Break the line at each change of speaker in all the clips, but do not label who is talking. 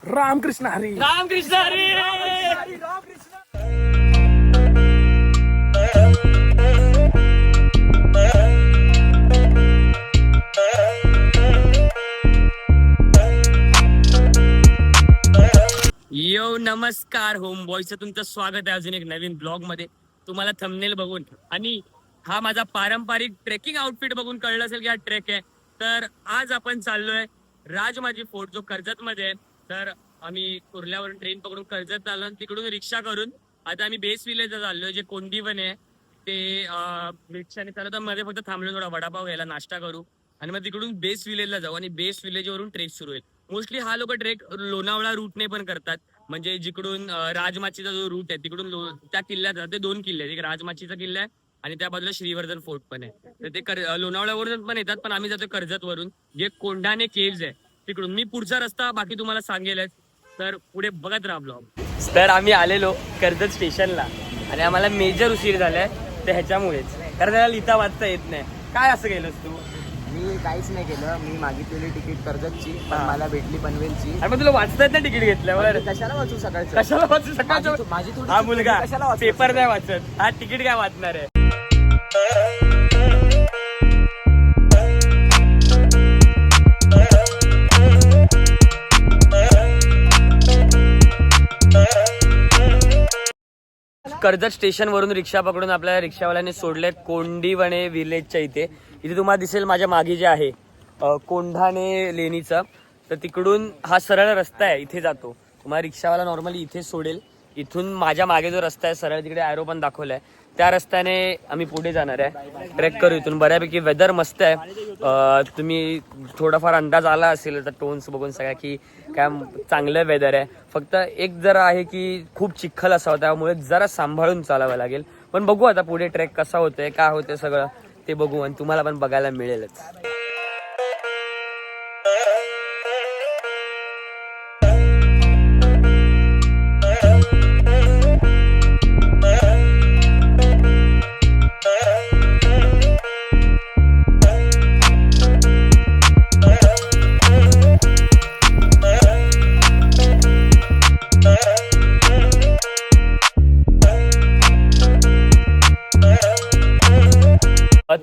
रामकृष्ण हरी.
रामकृष्ण हरी. यो नमस्कार होम बॉयचं तुमचं स्वागत आहे अजून एक नवीन ब्लॉग मध्ये. तुम्हाला थंबनेल बघून आणि हा माझा पारंपरिक ट्रेकिंग आउटफिट बघून कळलं असेल की हा ट्रेक आहे. तर आज आपण चाललोय राजमाची फोर्ट जो कर्जत मध्ये आहे. तर आम्ही कुर्ल्यावरून ट्रेन पकडून कर्जत आलो आणि तिकडून रिक्षा करून आता आम्ही बेस विलेजला चाललोय जे कोंडीवन आहे ते रिक्षाने चालत मध्ये फक्त थांबलो थोडा वडापाव घ्यायला नाश्ता करू आणि मग तिकडून बेस विलेजला जाऊ आणि बेस विलेज वरून ट्रेक सुरू होईल. मोस्टली हा लोक ट्रेक लोणावळा रूटने पण करतात. म्हणजे जिकडून राजमाचीचा जो रूट आहे तिकडून त्या किल्ल्यात ते 2 किल्ले आहेत. एक राजमाचीचा किल्ला आहे आणि त्या बाजूला श्रीवर्धन फोर्ट पण आहे. तर ते लोणावळ्यावरून पण येतात पण आम्ही जातो कर्जत वरून जे कोंढाणे केव्ज आहे तिकडून. मी पुढचा रस्ता बाकी तुम्हाला सांगेलच तर पुढे बघत राहा ब्लॉग. तर आम्ही आलेलो कर्जत स्टेशनला आणि आम्हाला मेजर उशीर झालाय ते ह्याच्यामुळेच कारण त्याला लिहिता वाचता येत नाही. काय असं केलंस तू?
मी काहीच नाही केलं. मी मागितलेली तिकीट कर्जतची पण मला भेटली पनवेलची.
आणि मग तुला वाचता येत नाही तिकीट घेतल्यावर?
कशाला वाचू सकाळचं?
कशाला वाचू सकाळचं?
माझी थोडी
हा मुलगा
कशाला वाचू?
पेपर नाही वाचत, हा तिकीट काय वाचणार आहे? कर्जत स्टेशन वरून रिक्षा पकडून आपल्याला रिक्षावाल्याने सोडले कोंडीवणे विलेजच्या इथे. इथे तुम्हाला दिसेल माझ्या मागे जे आहे कोंढाणे लेणीचं. तर तिकडून हा सरळ रस्ता आहे इथे जातो. तुम्हाला रिक्षावाला नॉर्मली इथे सोडेल. इथून माझ्या मागे जो रस्ता आहे सरळ तिकडे ॲरो पण दाखवलाय त्या रस्त्याने आम्ही पुढे जाणार आहे. ट्रेक करू इथून. बऱ्यापैकी वेदर मस्त आहे. तुम्ही थोडाफार अंदाज आला असेल तर टोन्स बघून सगळ्या की काय चांगलं वेदर आहे. फक्त एक जरा आहे की खूप चिखल असा होता त्यामुळे जरा सांभाळून चालावं लागेल. पण बघू आता पुढे ट्रेक कसा होतोय काय होतंय सगळं ते बघू आणि तुम्हाला पण बघायला मिळेलच.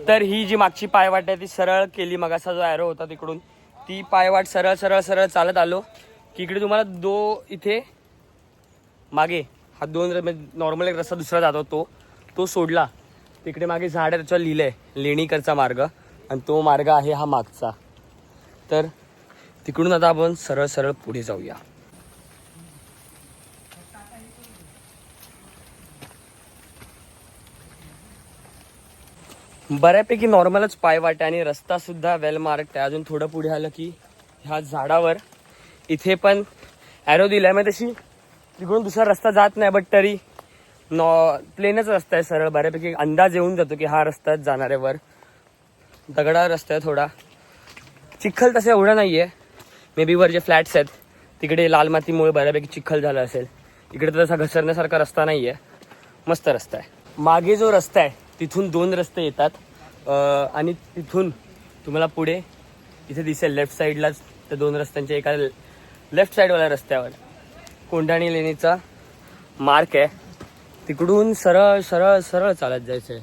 तर ही जी मागची पायवाट आहे ती सरळ केली. मग असा जो ॲरो होता तिकडून ती पायवाट सरळ सरळ सरळ चालत आलो की इकडे तुम्हाला इथे मागे हा 2 नॉर्मल एक रस्ता दुसरा जातो तो सोडला तिकडे मागे झाड आहे त्याच्यावर लिहिलंय लेणीकरचा मार्ग आणि तो मार्ग आहे हा मागचा. तर तिकडून आता आपण सरळ सरळ पुढे जाऊया. बऱ्यापैकी नॉर्मलच पायवाट आणि रस्ता सुद्धा वेल मार्क्ड आहे. अजून थोडं पुढे आलं की ह्या झाडावर इथे पण ॲरो दिलाय. मग तशी तिकडून दुसरा रस्ता जात नाही बट तरी प्लेनच रस्ता आहे सरळ. बऱ्यापैकी अंदाज येऊन जातो की हा रस्ताच जाणार आहे. वर दगडा रस्ता आहे थोडा. चिखल तसं एवढं नाही आहे. मे बी वर जे फ्लॅट्स आहेत तिकडे लाल मातीमुळे बऱ्यापैकी चिखल झाला असेल. इकडे तर तसा घसरण्यासारखा रस्ता नाही आहे. मस्त रस्ता आहे. मागे जो रस्ता आहे तिथून 2 रस्ते येतात आणि तिथून तुम्हाला पुढे इथे दिसेल लेफ्ट साईडलाच त्या 2 रस्त्यांच्या एका लेफ्ट साईडवाल्या रस्त्यावर कोंढाणे लेणीचा मार्क आहे. तिकडून सरळ सरळ सरळ चालत जायचं आहे.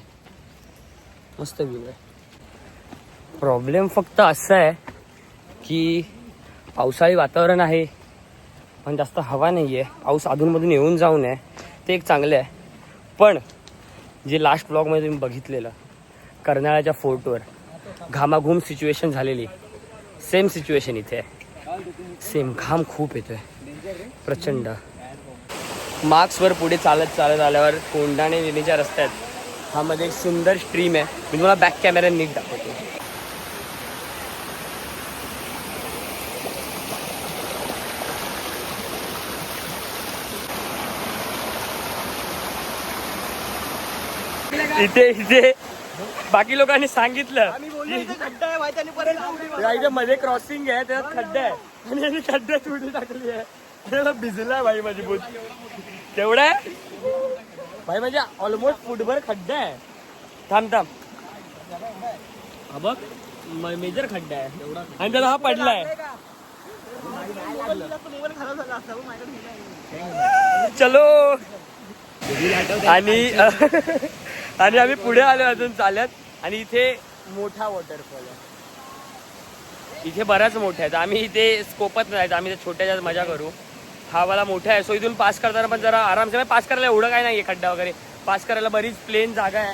मस्त व्ह्यू आहे. प्रॉब्लेम फक्त असा आहे की पावसाळी वातावरण आहे पण जास्त हवा नाही आहे. पाऊस अधूनमधून येऊन जाऊ नये ते एक चांगलं आहे. पण जे लास्ट ब्लॉगमध्ये तुम्ही बघितलेलं कर्नाळ्याच्या फोर्टवर घामाघूम सिच्युएशन झालेली सेम सिच्युएशन इथे आहे. सेम घाम खूप येतोय प्रचंड. मार्क्सवर पुढे चालत चालत आल्यावर कोंढाणे लेणीच्या रस्त्यात हा मध्ये एक सुंदर स्ट्रीम आहे. मी तुम्हाला बॅक कॅमेरा नीट दाखवतो. इथे बाकी लोकांनी सांगितलं इथे मध्ये क्रॉसिंग आहे त्यात खड्डा आहे आणि यांनी खड्ड्यात उडी टाकली आहे. त्याला भिजलाय भाई मजबूत तेवढा आहे भाई. म्हणजे ऑलमोस्ट फुटभर खड्डा आहे. थांब हा बघ मेजर खड्डा आहे आणि त्याला हा पडलाय. चलो. आणि आणि आम्ही पुढे आलो अजून चालत. आणि इथे मोठा वॉटरफॉल आहे. इथे बराच मोठा आहे. आम्ही इथे स्कोपत नाही, आम्ही छोट्याच्यात मजा करू. हा वाला मोठा आहे, सो इथून पास करताना पण जरा आरामसे पास करायला एवढं काय नाही आहे, खड्डा वगैरे. पास करायला बरीच प्लेन जागा आहे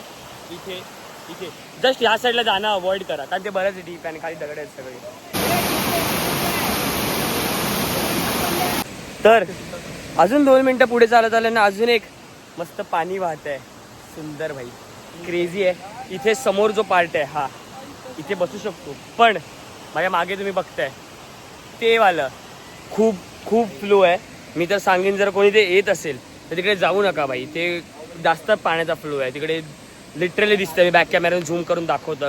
इथे. इथे जस्ट ह्या साईडला जाणं अवॉइड करा, कारण ते बरंच डीप आणि खाली दगड आहेत सगळे. तर अजून 2 मिनिटं पुढे चालत आलं ना, अजून एक मस्त पाणी वाहत आहे. सुंदर भाई, क्रेझी आहे. इथे समोर जो पार्ट आहे हा, इथे बसू शकतो. पण माझ्या मागे तुम्ही बघताय ते वालं खूप खूप फ्लो आहे. मी तर सांगेन जर कोणी ते येत असेल तर तिकडे जाऊ नका बाई. ते जास्त पाण्याचा फ्लो आहे तिकडे, लिटरली दिसतंय. मी बॅक कॅमेऱ्याने झूम करून दाखवतो.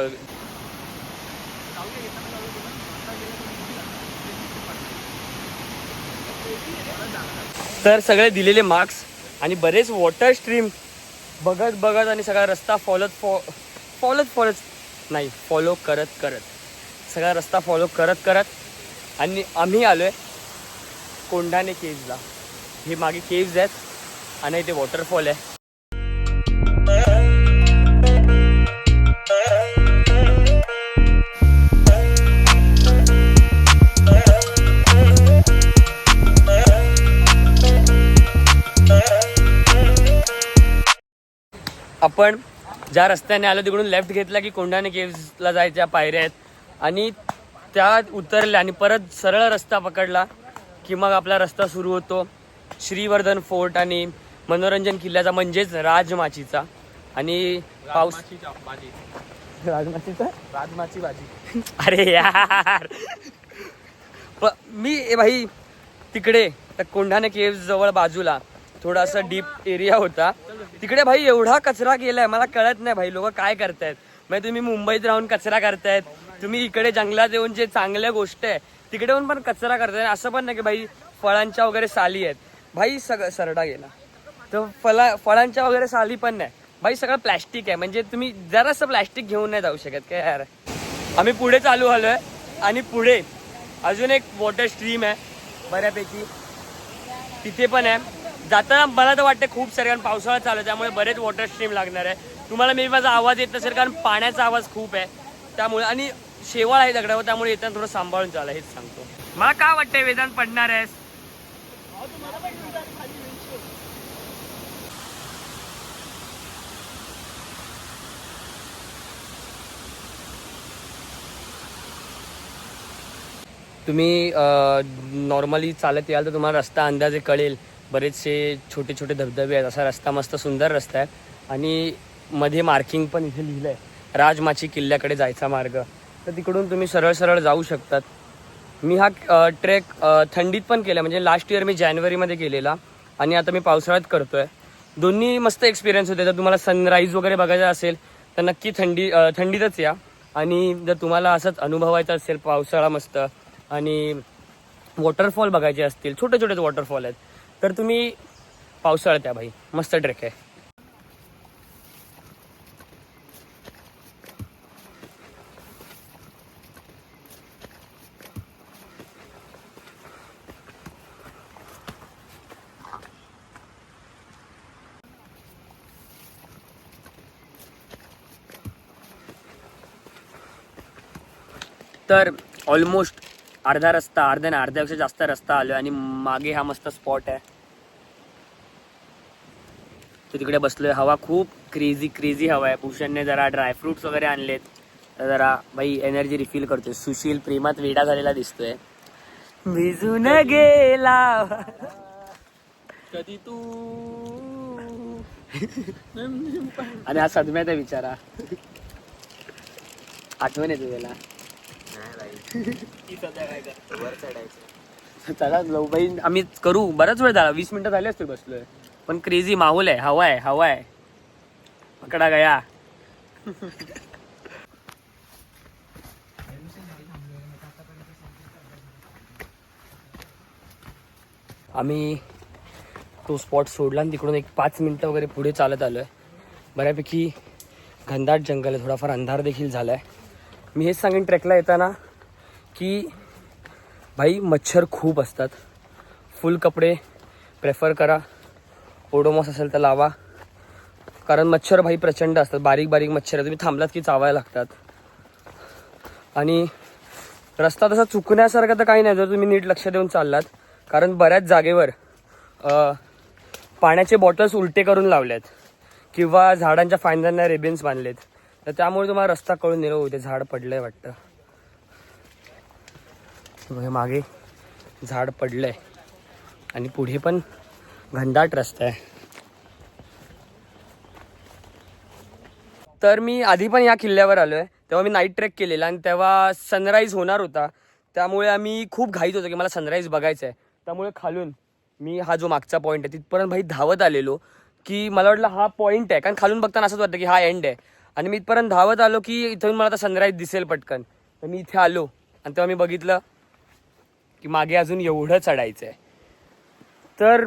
तर सगळे दिलेले मार्क्स आणि बरेच वॉटर स्ट्रीम बघत बघत आणि सगळा रस्ता फॉलो करत सगळा रस्ता फॉलो करत आणि आम्ही आलोय कोंढाणे केव्जला. हे मागे केव्ज आहेत आणि इथे वॉटरफॉल आहे. आपण ज्या रस्त्याने आलो तिकडून लेफ्ट घेतला की कोंढाणे केव्जला जायच्या पायऱ्या आहेत. आणि त्या उतरल्या आणि परत सरळ रस्ता पकडला की मग आपला रस्ता सुरू होतो श्रीवर्धन फोर्ट आणि मनोरंजन किल्ल्याचा, म्हणजेच राजमाचीचा. आणि पाऊस राजमाची भाजी अरे यार, मी भाई तिकडे त्या कोंढाणे केव्ज जवळ बाजूला थोडासा डीप एरिया होता. तिकडे भाई एवढा कचरा केलाय, मला कळत नाही भाई लोक काय करतायत. म्हणजे तुम्ही मुंबईत राहून कचरा करतायत, तुम्ही इकडे जंगलात येऊन जे चांगल्या गोष्ट आहे तिकडे येऊन पण कचरा करताय. असं पण नाही की भाई फळांच्या वगैरे साली आहेत भाई, सगळं सरडा गेला तर फळांच्या वगैरे साली पण नाही भाई, सगळं प्लॅस्टिक आहे. म्हणजे तुम्ही जरासं प्लॅस्टिक घेऊन नाही जाऊ शकत काय यार. आम्ही पुढे चालू आलोय आणि पुढे अजून एक वॉटर स्ट्रीम आहे बऱ्यापैकी, तिथे पण आहे. जाताना मला तर वाटतं खूप सारे, कारण पावसाळा चालू आहे त्यामुळे बरेच वॉटर स्ट्रीम लागणार आहे. तुम्हाला मी माझा आवाज येत नसेल कारण पाण्याचा आवाज खूप आहे त्यामुळे, आणि शेवाळ आहे दगडावर त्यामुळे येताना थोडं सांभाळून चाला, हेच सांगतो. मला काय वाटतंय वेदांत पडणार आहेस? तुम्ही नॉर्मली चालत याल तर तुम्हाला रस्ता अंदाजे कळेल. बरेचसे छोटे छोटे धबधबे आहेत, असा रस्ता मस्त सुंदर रस्ता आहे. आणि मध्ये मार्किंग पण इथे लिहिलं आहे राजमाची किल्ल्याकडे जायचा मार्ग, तर तिकडून तुम्ही सरळ सरळ जाऊ शकतात. मी हा ट्रेक थंडीत पण केला, म्हणजे लास्ट इयर मी जानेवारीमध्ये केलेला आणि आता मी पावसाळ्यात करतोय. दोन्ही मस्त एक्सपिरियन्स होते. जर तुम्हाला सनराईज वगैरे बघायचा असेल तर नक्की थंडीतच या. आणि जर तुम्हाला असंच अनुभवायचं असेल पावसाळा मस्त आणि वॉटरफॉल बघायचे असतील, छोटे छोटेच वॉटरफॉल आहेत, तर तुम्ही पावसाळ्यात या भाई, मस्त ट्रेक आहे. तर ऑलमोस्ट अर्ध्यापेक्षा जास्त रस्ता आलोय आणि मागे हा मस्त स्पॉट आहे, तो तिकडे बसलोय. हवा खूप क्रेझी हवा आहे. भूषणने जरा ड्रायफ्रुट्स वगैरे आणलेत तर जरा भाई एनर्जी रिफिल करतोय. सुशील प्रेमात वेडा झालेला दिसतोय. भिजून गेला कधी तू आणि हा सदम्यात आहे बिचारा, आठवण येते त्याला.
वर चढायचं
चला जाऊ बाई, आम्ही करू. बराच वेळ झाला, 20 मिनिटं झाले असतील बसलोय. पण क्रेझी माहोल आहे, हवा आहे. पकडा गया. आम्ही तो स्पॉट सोडला आणि तिकडून एक 5 मिनिटं वगैरे पुढे चालत आलोय. बऱ्यापैकी घनदाट जंगल आहे, थोडाफार अंधार देखील झालाय. मी हेच सांगेन ट्रेकला येताना की भाई मच्छर खूप असतात. फुल कपडे प्रेफर करा. ओडोमॉस असेल तर लावा, कारण मच्छर भाई प्रचंड असतात. बारीक बारीक मच्छर तुम्ही थांबलात की चावायला लागतात. आणि रस्ता तसा चुकण्यासारखा तर काही नाही जर तुम्ही नीट लक्ष देऊन चाललात, कारण बऱ्याच जागेवर पाण्याचे बॉटल्स उलटे करून लावलेत किंवा झाडांच्या फांद्यांना रिबिन्स बांधलेत. तर त्यामुळे तुम्हाला रस्ता कळून येईल. ते झाड पडलंय वाटतं. मागे झाड पडलंय आणि पुढे पण घनदाट रस्ता आहे. तर मी आधी पण या किल्ल्यावर आलोय, तेव्हा मी नाईट ट्रेक केलेला आणि तेव्हा सनराईज होणार होता. त्यामुळे आम्ही खूप घाईत होतो की मला सनराईज बघायचा आहे. त्यामुळे खालून मी हा जो मागचा पॉईंट आहे तिथपर्यंत भाई धावत आलेलो की मला वाटलं हा पॉईंट आहे, कारण खालून बघताना असंच वाटतं की हा एंड आहे. आणि मी इथपर्यंत धावत आलो की इथून मला आता सनराईज दिसेल पटकन. तर मी इथे आलो आणि तेव्हा मी बघितलं की मागे अजून एवढं चढायचं आहे. तर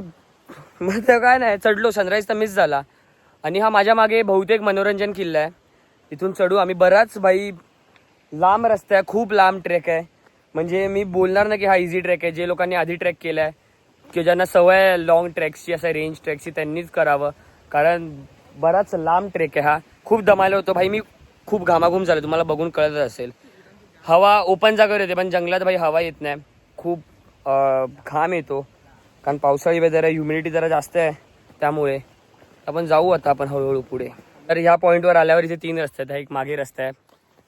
मग ते काय नाही, चढलो. सनराईज तर मिस झाला. आणि हा माझ्या मागे बहुतेक मनोरंजन किल्ला आहे. इथून चढू आम्ही. बराच भाई लांब रस्ता आहे, खूप लांब ट्रेक आहे. म्हणजे मी बोलणार ना की हा इझी ट्रेक आहे. जे लोकांनी आधी ट्रेक केला आहे किंवा ज्यांना सवय आहे लॉंग ट्रेक्सची, असं रेंज ट्रेकची, त्यांनीच करावं, कारण बराच लांब ट्रेक आहे हा. खूप दमायला होतो भाई. मी खूप घामाघूम झालो, तुम्हाला बघून कळत असेल. हवा ओपन जागेवर येते पण जंगलात भाई हवा येत नाही. खूप घाम येतो, कारण पावसाळी वेदर आहे, ह्युमिडिटी जरा जास्त आहे. त्यामुळे आपण जाऊ आता आपण हळूहळू पुढे. तर ह्या पॉईंटवर आल्यावर इथे 3 रस्ते आहेत. एक मागे रस्ता आहे,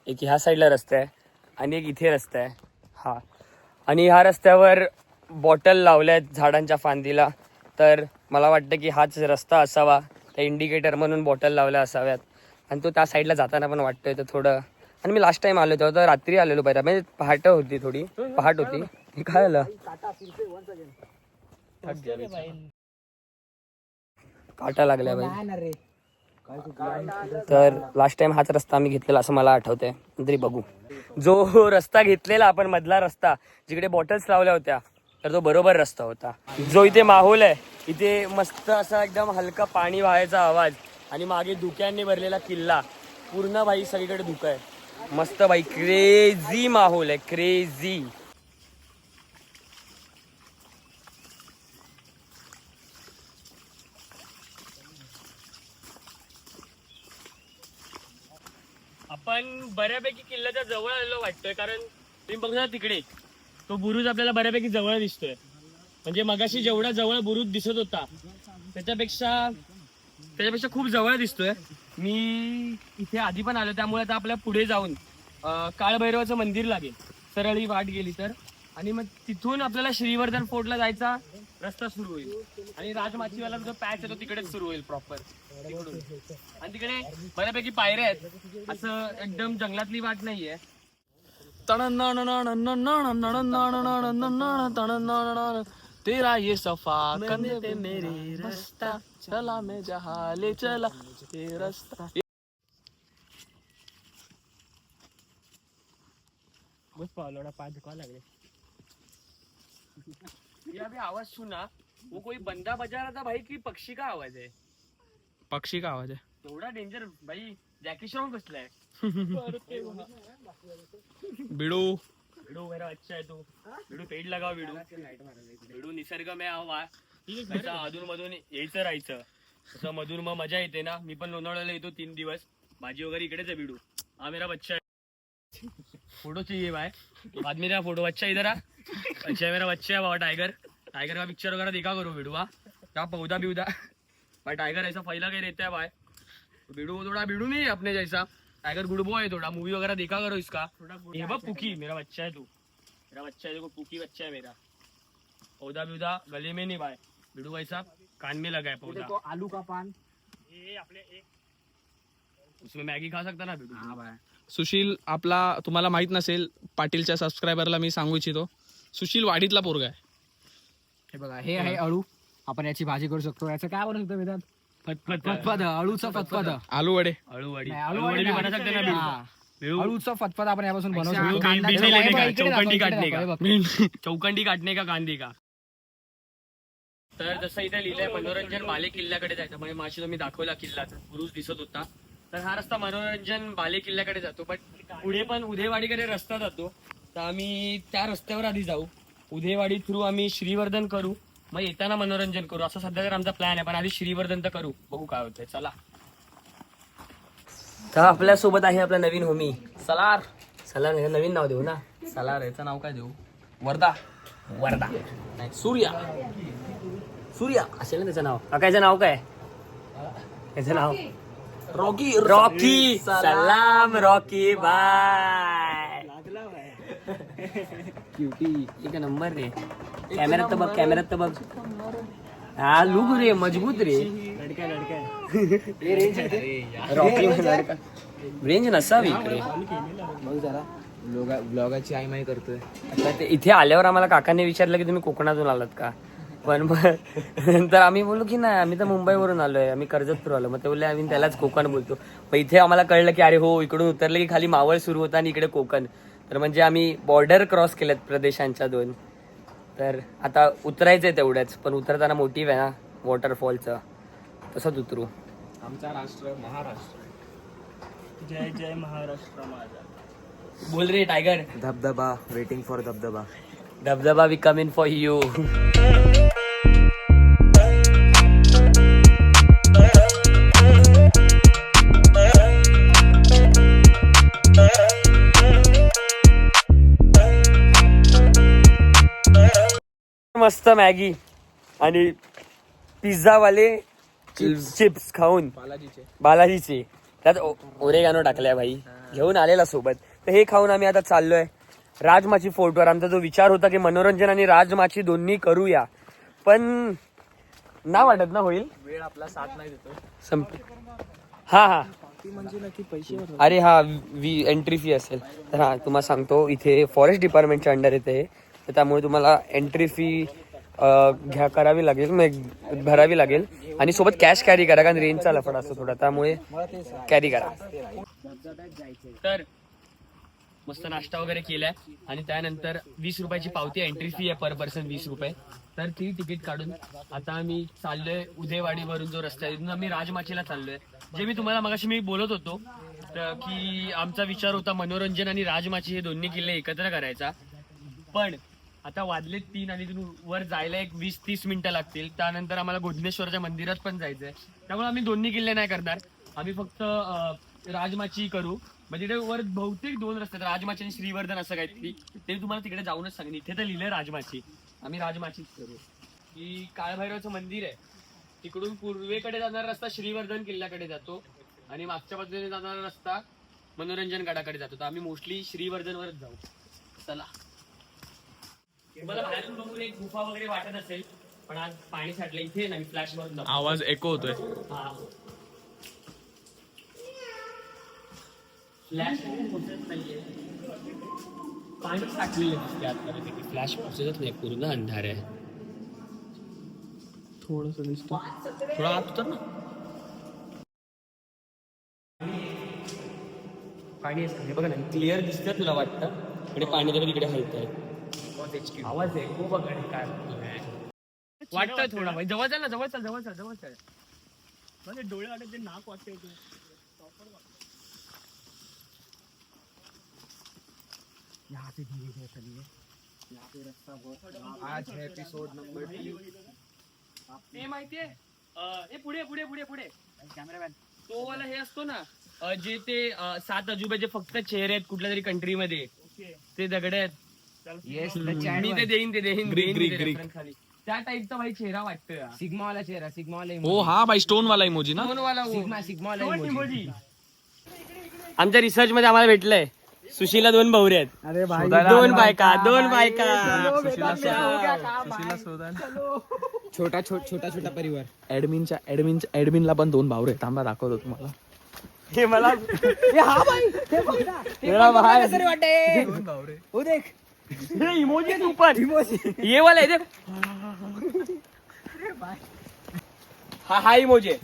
एक ह्या साईडला रस्ता आहे आणि एक इथे रस्ता आहे हा. आणि ह्या रस्त्यावर बॉटल लावल्या आहेत झाडांच्या फांदीला. तर मला वाटतं की हाच रस्ता असावा. त्या इंडिकेटर म्हणून बॉटल लावल्या असाव्यात. आणि तो त्या साईडला जाताना पण वाटतोय तर थोडं. आणि मी लास्ट टाइम आलो तेव्हा तर रात्री आलेलो पाहिजे, म्हणजे पहाट होती, थोडी पहाट होती. हे काय आलं, काटा लागल्या बाई. तर लास्ट टाइम हाच रस्ता आम्ही घेतलेला असं मला आठवतंय. तरी बघू. जो रस्ता घेतलेला आपण, मधला रस्ता जिकडे बॉटल्स लावल्या होत्या, तर तो बरोबर रस्ता होता. जो इथे माहोल आहे, इथे मस्त असा एकदम हलका पाणी वाहायचा आवाज आणि मागे धुक्यांनी भरलेला किल्ला. पूर्ण भाई सगळीकडे धुकं आहे. मस्त भाई, क्रेझी माहोल आहे, क्रेझी. आपण बऱ्यापैकी किल्ल्याच्या जवळ आलेलो वाटतोय, कारण तुम्ही बघा तिकडे तो बुरुज आपल्याला बऱ्यापैकी जवळ दिसतोय. म्हणजे मगाशी जेवढा जवळ बुरुज दिसत होता त्याच्यापेक्षा खूप जवळ दिसतोय. मी इथे आधी पण आलो, त्यामुळे आता आपल्या पुढे जाऊन काळभैरवाचं मंदिर लागेल सरळ ही वाट गेली तर. आणि मग तिथून आपल्याला श्रीवर्धन फोर्टला जायचा रस्ता सुरू होईल. आणि राजमाचीवाला जो पॅच आहे तो तिकडेच सुरू होईल प्रॉपर तिकडून. आणि तिकडे बऱ्यापैकी पायऱ्या आहेत, असं एकदम जंगलातली वाट नाहीये. तेरा ये सफा कंधे पे मेरे रास्ता चला मैं जहां ले चला ते रास्ता. बस पावलोड़ा पाय दुखा लागले. ये अभी आवाज सुना, वो कोई बंदा बजा रहा था भाई की पक्षी का आवाज है?
पक्षी का आवाज है?
एवढा डेंजर भाई. जॅकी श्रॉफ बसलाय.
बिडू
वीडू मेरा अच्छा है. तो वीडू पेड़ लगाओ. वीडू निसर्ग में हवा अधून मधून यायचं राहायचं. तसं मधून मग मजा येते ना. मी पण लोणावळ्याला येतो 3 दिवस. भाजी वगैरे इकडेच आहे. वीडू हा मेरा बच्चा है. फोटो चाहिए भाई, बाद मेरा फोटो. अच्छा इधर आ. अच्छा मेरा बच्चा है बाबा. टाइगर का पिक्चर वगैरह देखा करो वीडू. क्या पौधा बिउदा भाई. टाइगर ऐसा फैला के रहता है भाई. वीडू थोड़ा वीडू नहीं है अपने जैसा. टाइगर गुड बॉय है थोड़ा. मूवी वगैरह देखा करो इसका. ये बा पुकी मेरा बच्चा है. तू मेरा बच्चा है, देखो पुकी बच्चा है मेरा. पौधा बिउदा गले में नहीं भाई. वीडू भाई साहब कान में लगा है पौधा.
आलू का पान,
उसमें मैगी खा सकता ना वीडू.
हाँ भाई.
सुशील आपला तुम्हाला माहित नसेल, पाटीलच्या सबस्क्रायबरला मी सांगू इच्छितो, सुशील वाडीतला पोरगा आहे.
हे बघा, हे आहे अळू. आपण याची भाजी करू शकतो. याचं काय बनवू शकतो वेदांत?
फतफत
फतफद, अळूचं फतफद.
आलू वडे.
अळूवडी.
नाही,
अळूवडी भी बना सकते ना वीडू.
हा.
वीडू
अळूचं फतफद आपण यापासून बनवू
वीडू
शकतो.
भी- भी- भी-
हे बघ,
का,
इकडे
चौकंडी
दाखव,
काटणे
इकडे
का.
दाखव, हे बघ.
चौकंडी काटणे का कांदे का. तर जसं इथे लिहिलंय मनोरंजन बाले किल्ल्याकडे जायचं. म्हणजे माशी तुम्ही दाखवला किल्ल्याचा बुरुज दिसत होता. तर हा रस्ता मनोरंजन बाले किल्ल्याकडे जातो. बट पुढे पण उधेवाडीकडे रस्ता जातो. तर आम्ही त्या रस्त्यावर आधी जाऊ. उदयवाडी थ्रू आम्ही श्रीवर्धन करू, मग येताना मनोरंजन करू, असं सध्या तर आमचा प्लॅन आहे. पण आधी श्रीवर्धन तर करू, बघू काय होतंय. चला. तर आपल्या सोबत आहे आपला नवीन होमी सलार. सलार हे नवीन नाव देऊ ना.
सलार याचं नाव काय देऊ? वर्धा.
वर्धा नाही, सूर्या. सूर्या असेल ना त्याचं नाव. काकाचं नाव काय? त्याचं नाव
रॉकी.
रॉकी. सलाम रॉकी बाय. क्युटी एक नंबर रे. कॅमेऱ्यात तर बघ, कॅमेऱ्यात तर बघ. हा लुक रे, मजबूत रे. रॉकी रेंज नसावी इकडे.
ब्लॉगाची आई माई करतोय.
आता ते इथे आल्यावर आम्हाला काकांनी विचारलं की तुम्ही कोकणातून आलात का, पण नंतर आम्ही बोललो की नाही, आम्ही तर मुंबईवरून आलोय, आम्ही कर्जत थ्रू आलो. मग ते बोलले आम्ही त्यालाच कोकण बोलतो. मग इथे आम्हाला कळलं की अरे हो, इकडून उतरलं की खाली मावळ सुरू होतं आणि इकडे कोकण. तर म्हणजे आम्ही बॉर्डर क्रॉस केल्यात प्रदेशांच्या 2. तर आता उतरायचंय तेवढ्याच, पण उतरताना मोटिव्ह आहे ना वॉटरफॉलचं, तसंच उतरू.
आमचा राष्ट्र महाराष्ट्र.
जय जय महाराष्ट्र माझा.
बोल रे टायगर.
धबधबा, वेटिंग फॉर धबधबा.
धबधबा we come in for you. मस्त मॅगी आणि पिझ्झावाले चिप्स खाऊन बालाजीचे त्यात ओरेगानो टाकलाय भाई, घेऊन आलेला सोबत. तर हे खाऊन आम्ही आता चाललोय राजमाची फोर्टवर. आमचा जो विचार होता की मनोरंजन आणि राजमाची दोन्ही करूया, पण ना वाटत ना होईल,
वेळ आपला साथ नाही देतो.
हा
म्हणजे नक्की पैसे
अरे हा एंट्री फी असेल. तर हा तुम्हाला सांगतो, इथे फॉरेस्ट डिपार्टमेंटच्या अंडर येते, तर त्यामुळे तुम्हाला एंट्री फी करावी लागेल, भरावी लागेल. आणि सोबत कॅश कॅरी करा, कारण रेंजचा लफडा असतो थोडा, त्यामुळे कॅरी करा. तर मस्त नाश्ता वगैरे केलाय आणि त्यानंतर 20 रुपयाची पावती एंट्री फी आहे, पर पर्सन 20 रुपये. तर ती तिकीट काढून आता आम्ही चाललोय उदयवाडीवरून जो रस्ता आहे तिथून आम्ही राजमाचीला चाललोय. जे मी तुम्हाला मगाशी मी बोलत होतो की आमचा विचार होता मनोरंजन आणि राजमाची हे दोन्ही किल्ले एकत्र करायचा, पण आता वाजले 3 आणि तिथून वर जायला एक 20-30 मिनिटं लागतील. त्यानंतर आम्हाला घोडनेश्वरच्या मंदिरात पण जायचंय, त्यामुळे आम्ही दोन्ही किल्ले नाही करणार. आम्ही फक्त राजमाची करू. म्हणजे तिथे वर बहुतेक 2 रस्ते, राजमाची आणि श्रीवर्धन असं काहीतरी, ते तुम्हाला तिकडे जाऊनच सांगेन. इथे तर लिहिलंय राजमाची, आम्ही राजमाचीच करू. की काळभैरवचं मंदिर आहे, तिकडून पूर्वेकडे जाणारा रस्ता श्रीवर्धन किल्ल्याकडे जातो आणि मागच्या बाजूने जाणारा रस्ता मनोरंजन गडाकडे जातो. तर आम्ही मोस्टली श्रीवर्धनवरच जाऊ. चला. तुम्हाला बाहेरून बघून एक गुफा वगैरे वाटत असेल, पण आज पाणी साठलं इथे ना, मी फ्लॅश मारून
आवाज एको होतोय.
फ्लॅश पोचत नाहीये, पाणी साठलेलं दिसते आतमध्ये, फ्लॅश पोचतच नाही, पूर्ण अंधार आहे.
थोडस दिसतो, थोडा आत उतर ना.
पाणी असं बघा ना, क्लिअर दिसतं तुला वाटतं, पण पाणी तरी तिकडे हलत आहे. आवाज आहे खूप बघा काय वाटतंय थोडा. जवळ चाल ना, जवळ चाल, जवळ चाल, जवळ चाल.
म्हणजे डोळे वाटत ते नाक वाटते.
यहाँ से धीरे धीरे चलिए, यहाँ पे रास्ता बहुत. आज है एपिसोड नंबर 2.
ते माहितीये, हे पुढे पुढे पुढे पुढे कॅमेरामॅन, तो वाला हे असतो ना, जे ते 7 अजुबे फक्त चेहरे आहेत कुठल्या तरी कंट्री मध्ये, ते दगड आहेत.
येस,
मी ते देईन
ग्रीक.
खाली त्या टाईपचा भाई चेहरा वाटतोय.
सिग्मा वाला चेहरा, सिग्मा वाला
हो हा भाई, स्टोन वाला इमोजी ना.
सिग्मा वाला
इमोजी. आमच्या रिसर्च मध्ये आम्हाला भेटलंय सुशीला 2 भाऊ आहेत.
अरे भाई,
2 बायका.
छोटा छोटा परिवार.
ऍडमिनला पण 2 भाऊ आहेत. थांबा दाखवतो तुम्हाला.
हे मला
हा भाई, ते बघ ना,
मेरा भाई.
कसं रे वाटते.
2 भाऊ रे.
हो देख,
हे इमोजी आहे ऊपर. ये वाला आहे देख. हा इमोजी आहे.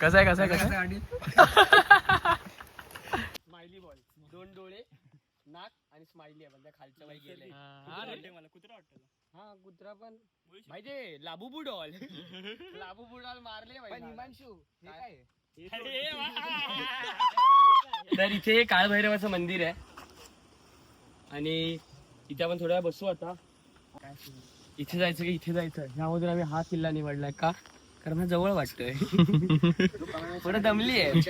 कसा आहे
स्माइली बॉल, 2 डोळे, नाक आणि स्माइली आहे. म्हणजे खालच्या बाई गेले.
मला कुत्रा वाटतं.
हा कुत्रा पण भाई, ते लाबूबू डॉल. लाबूबू डॉल मारले भाई.
हिमांशू हे काय?
तर इथे काळभैरवाचं मंदिर आहे. आणि इथे आपण थोड्या वेळ बसू आता. इथे जायचं की इथे जायचं ह्यामधून आम्ही हा किल्ला निवडलाय का कारण हा जवळ वाटतोय. पुढे दमली आहे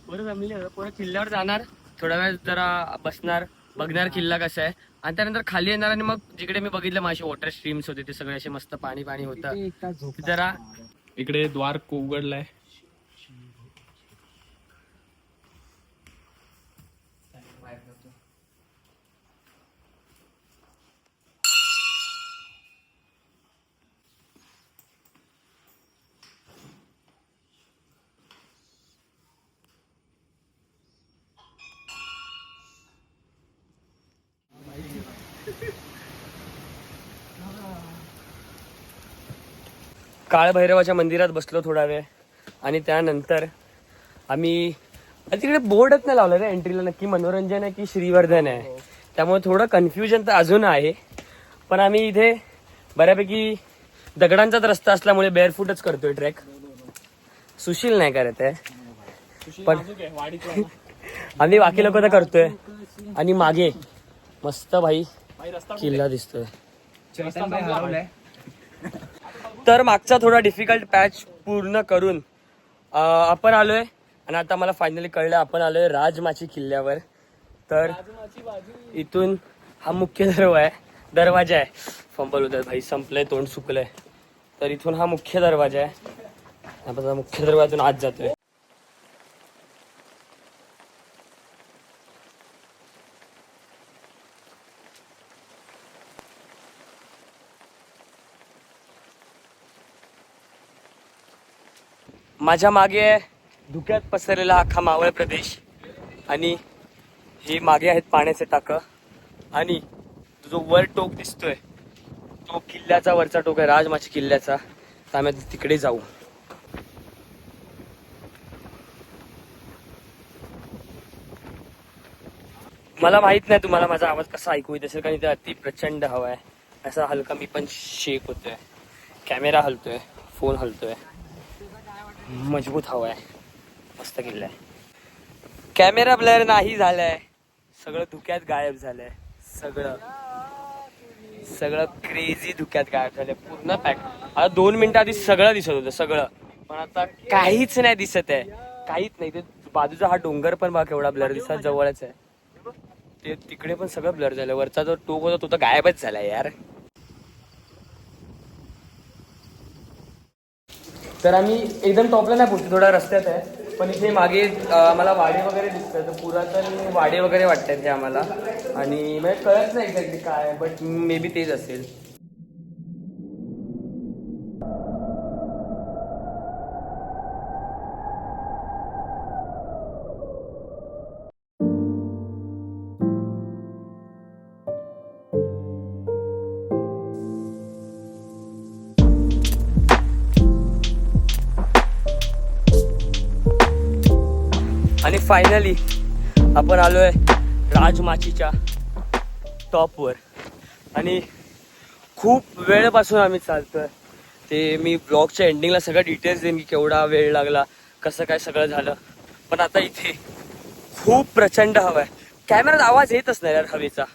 पुढे किल्ल्यावर जाणार थोडा वेळ जरा बसणार बघणार किल्ला कसा आहे आणि त्यानंतर खाली येणार आणि मग जिकडे मी बघितलं माझे वॉटर स्ट्रीम्स होते ते सगळे असे मस्त पाणी पाणी होतं जरा.
इकडे द्वार उघडलाय.
काळभैरवाच्या मंदिरात बसलो थोडा वेळ आणि त्यानंतर आम्ही तिकडे बोर्डच नाही लावलं रे एंट्रीला नक्की मनोरंजन आहे की श्रीवर्धन आहे त्यामुळे थोडं कन्फ्युजन तर अजून आहे. पण आम्ही इथे बऱ्यापैकी दगडांचाच रस्ता असल्यामुळे बेअरफूटच करतोय ट्रेक. सुशील नाही करत आहे पण आम्ही बाकी लोक तर करतोय. आणि मागे मस्त भाई किल्ला दिसतोय. तर मागचा थोडा डिफिकल्ट पॅच पूर्ण करून आपण आलोय आणि आता मला फायनली कळलं आपण आलोय राजमाची किल्ल्यावर. तर इथून हा मुख्य दरवाजा आहे. फंबल होतात भाई संपलंय तोंड सुकलंय. तर इथून हा मुख्य दरवाजा आहे. आपण मुख्य दरवाजातून आत जातोय. माझ्या मागे धुक्यात पसरलेला अख्खा मावळ प्रदेश आणि हे मागे आहेत पाण्याचे टाकं आणि जो वर टोक दिसतोय तो किल्ल्याचा वरचा टोक आहे राजमाची किल्ल्याचा. तर आम्ही तिकडे जाऊ. मला माहित नाही तुम्हाला माझा आवाज कसा ऐकू येत असेल कारण इथे अति प्रचंड हवा आहे. असा हलका मी पण शेक होतोय. कॅमेरा हलतोय फोन हलतोय. मजबूत हवा आहे. मस्त किल्ला आहे. कॅमेरा ब्लर नाही झालाय. सगळं धुक्यात गायब झालंय. सगळं क्रेझी धुक्यात गायब झालंय. पूर्ण पॅक. आता 2 मिनिटं आधी सगळं दिसत होतं सगळं पण आता काहीच नाही दिसत आहे. काहीच नाही. ते बाजूचा हा डोंगर पण बघ एवढा ब्लर दिसत जवळच आहे. ते तिकडे पण सगळं ब्लर झालं. वरचा जो टोक होता तो तर गायबच झालाय यार. तर आम्ही एकदम टॉपला नाही पोहोचतो थोडा रस्त्यात आहे पण इथे मागे आम्हाला वाडे वगैरे दिसतात. तर पुरातन वाडे वगैरे वाटतात ते आम्हाला आणि म्हणजे कळत नाही एक्झॅक्टली काय बट मे बी तेच असेल. आणि फायनली आपण आलोय राजमाचीच्या टॉपवर आणि खूप वेळपासून आम्ही चालतोय. ते मी ब्लॉगच्या एंडिंगला सगळं डिटेल्स देईन की केवढा वेळ लागला कसं काय सगळं झालं. पण आता इथे खूप प्रचंड हवा आहे. कॅमेऱ्यात आवाज येतच नाही यार हवेचा.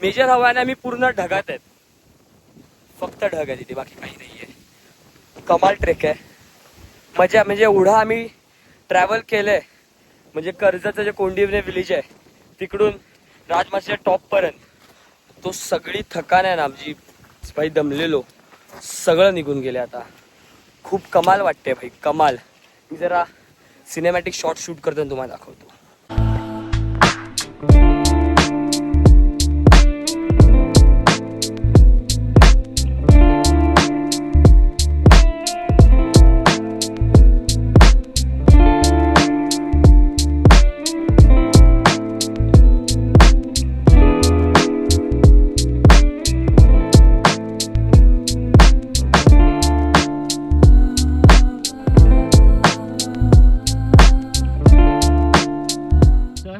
मेजर हवा आहे. आम्ही पूर्ण ढगात आहेत. फक्त ढग आहे तिथे बाकी काही नाही आहे. कमाल ट्रेक आहे. मजा म्हणजे एवढा आम्ही ट्रॅव्हल केलंय म्हणजे कर्जतचं जे कोंडिवणे विलेज आहे तिकडून राजमाचीच्या टॉप पर्यंत तो सगळी थकान आहे ना आमची भाई दमलेलो सगळं निघून गेले आता. खूप कमाल वाटते भाई कमाल. मी जरा सिनेमॅटिक शॉट शूट करतो तुम्हाला दाखवतो.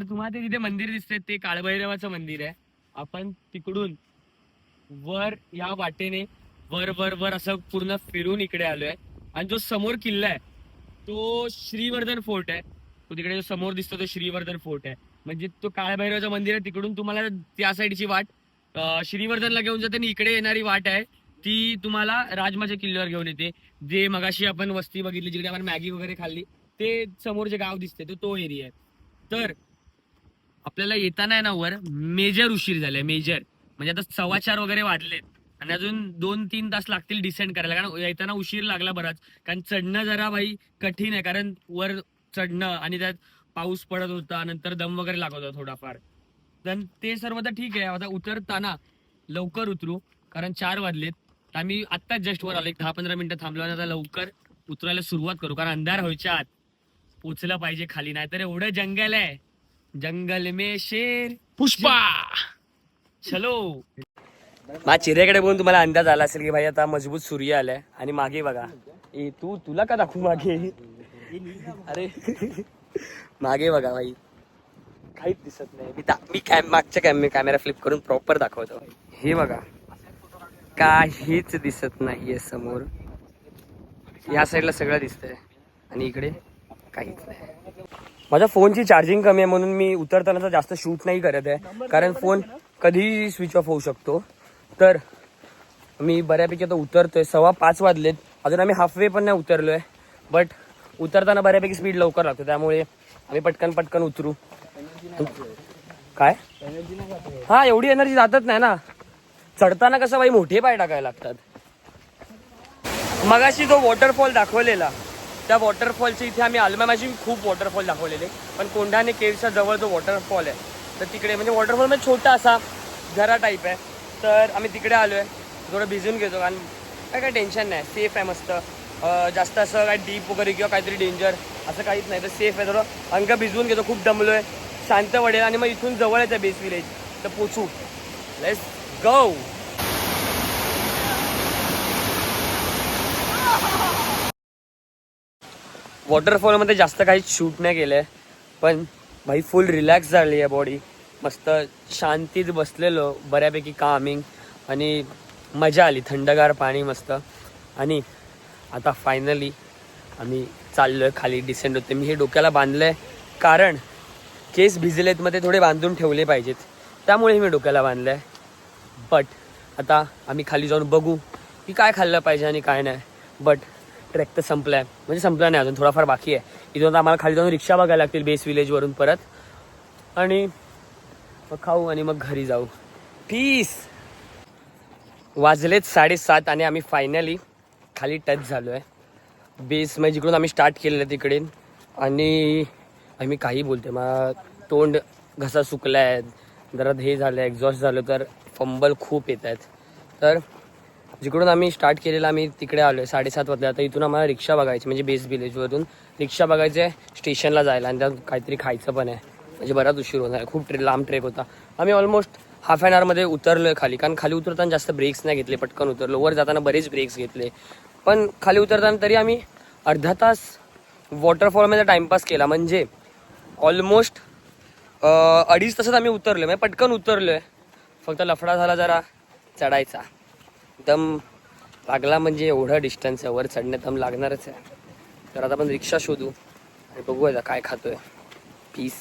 तुम्हाला तिथे मंदिर दिसतंय ते काळभैरवाचं मंदिर आहे. आपण तिकडून वर या वाटेने वर वर वर असं पूर्ण फिरून इकडे आलोय आणि जो समोर किल्ला आहे तो श्रीवर्धन फोर्ट आहे. तो तिकडे जो समोर दिसतो तो श्रीवर्धन फोर्ट आहे. म्हणजे तो काळभैरवाचं मंदिर आहे तिकडून तुम्हाला त्या साईडची वाट श्रीवर्धनला घेऊन जाते आणि इकडे येणारी वाट आहे ती तुम्हाला राजमाच्या किल्ल्यावर घेऊन येते. जे मगाशी आपण वस्ती बघितली जिकडे आपण मॅगी वगैरे खाल्ली ते समोर जे गाव दिसते तो एरिया आहे. तर आपल्याला येताना आहे ना वर मेजर उशीर झालाय, मेजर म्हणजे आता 4:15 वगैरे वाजलेत आणि अजून 2-3 तास लागतील डिसेंड करायला. कारण येताना उशीर लागला बराच, कारण चढणं जरा भाई कठीण आहे. कारण वर चढणं आणि त्यात पाऊस पडत होता, नंतर दम वगैरे लागत होता थोडाफार. तर ते सर्व तर ठीक आहे. आता उतरताना लवकर उतरू कारण 4 वाजलेत. आम्ही आत्ताच जस्ट वर आलो, 10-15 मिनिटं थांबलो आणि आता लवकर उतरायला सुरुवात करू कारण अंधार व्हायच्या आत पोचलं पाहिजे खाली. नाही तर एवढं जंगल आहे, जंगल में शेर
पुष्पा.
चलो. माझ्या चिऱ्याकडे बघून तुम्हाला अंदाज आला असेल की भाई आता मजबूत सूर्य आलाय. आणि मागे बघा, तुला का दाखवू मागे, अरे मागे बघा भाई काहीच दिसत नाही. मी मागच्या कॅमेरा फ्लिप करून प्रॉपर दाखवतो. हे बघा काहीच दिसत नाहीये समोर. या साईडला सगळं दिसतंय आणि इकडे काहीच नाही. माझ्या फोनची चार्जिंग कमी आहे म्हणून मी उतरताना जास्त शूट नाही करत आहे, कारण फोन कधीही स्विच ऑफ होऊ शकतो. तर मी बऱ्यापैकी आता उतरतोय. 5:15 वाजलेत, अजून आम्ही हाफवे पण नाही उतरलोय. बट उतरताना बऱ्यापैकी स्पीड लवकर लागतो, त्यामुळे आम्ही पटकन उतरू. काय हा एवढी एनर्जी जातच नाही ना. चढताना कसं बाई मोठे पाय टाकायला लागतात. मगाशी जो वॉटरफॉल दाखवलेला त्या वॉटरफॉलच्या इथे आम्ही आलो. माझी खूप वॉटरफॉल दाखवलेले, पण कोंढाणे केव्हच्या जवळ जो वॉटरफॉल आहे तर तिकडे म्हणजे वॉटरफॉल म्हणजे छोटा असा झरा टाईप आहे. तर आम्ही तिकडे आलोय, थोडं भिजून घेतो कारण काय टेन्शन नाही, सेफ आहे मस्त. जास्त असं काय डीप वगैरे किंवा काहीतरी डेंजर असं काहीच नाही, तर सेफ आहे. थोडं अंग भिजवून घेतो, खूप दमलोय, शांत पडेल आणि मग इथून जवळच आहे बेस विलेज, तर पोचू. Let's go. वॉटरफॉलमध्ये जास्त काही शूट नाही केलंय, पण भाई फुल रिलॅक्स झाली आहे बॉडी. मस्त शांतीत बसलेलो, बऱ्यापैकी कामिंग आणि मजा आली. थंडगार पाणी मस्त. आणि आता फायनली आम्ही चाललोय खाली, डिसेंड होते. मी हे डोक्याला बांधलंय कारण केस भिजलेत, मध्ये थोडे बांधून ठेवले पाहिजेत, त्यामुळे मी डोक्याला बांधलंय. बट आता आम्ही खाली जाऊन बघू की काय खाल्लं पाहिजे आणि काय नाही. बट ट्रेक तर संपलाय, म्हणजे संपला नाही अजून, थोडाफार बाकी आहे. इथून आम्हाला खाली जाऊन रिक्षा बघायला लागतील बेस विलेजवरून परत, आणि मग खाऊ आणि मग घरी जाऊ. पीस. वाजलेत 7:30 आणि आम्ही फायनली खाली टच झालो आहे. बेस म्हणजे जिकडून आम्ही स्टार्ट केलेलं तिकडे. आणि आम्ही काही बोलते, मग तोंड घसा सुकला आहे, जरा हे झालं आहे, एक्झॉस्ट झालं, तर फंबल खूप येत आहेत. तर जिकडून आम्ही स्टार्ट केलेलं आम्ही तिकडे आलो आहे. 7:30 वाजले. आता इथून आम्हाला रिक्षा बघायची, म्हणजे बेस विलेजवरून रिक्षा बघायची आहे स्टेशनला जायला, आणि त्यात काहीतरी खायचं पण आहे, म्हणजे बराच उशीर होणार. खूप लांब ट्रेक होता. आम्ही ऑलमोस्ट हाफ ॲन आवरमध्ये उतरलो आहे खाली, कारण खाली उतरताना जास्त ब्रेक्स नाही घेतले, पटकन उतरलो. वर जाताना बरेच ब्रेक्स घेतले, पण खाली उतरताना तरी आम्ही अर्धा तास वॉटरफॉलमध्ये टाइमपास केला. म्हणजे ऑलमोस्ट 2.5 तासात आम्ही उतरलो, म्हणजे पटकन उतरलो आहे. फक्त लफडा झाला जरा चढायचा, दम लागला, म्हणजे एवढं डिस्टन्स आहे, वर चढण्यात दम लागणारच आहे. तर आता आपण रिक्षा शोधू आणि बघू आता काय खातोय. पीस.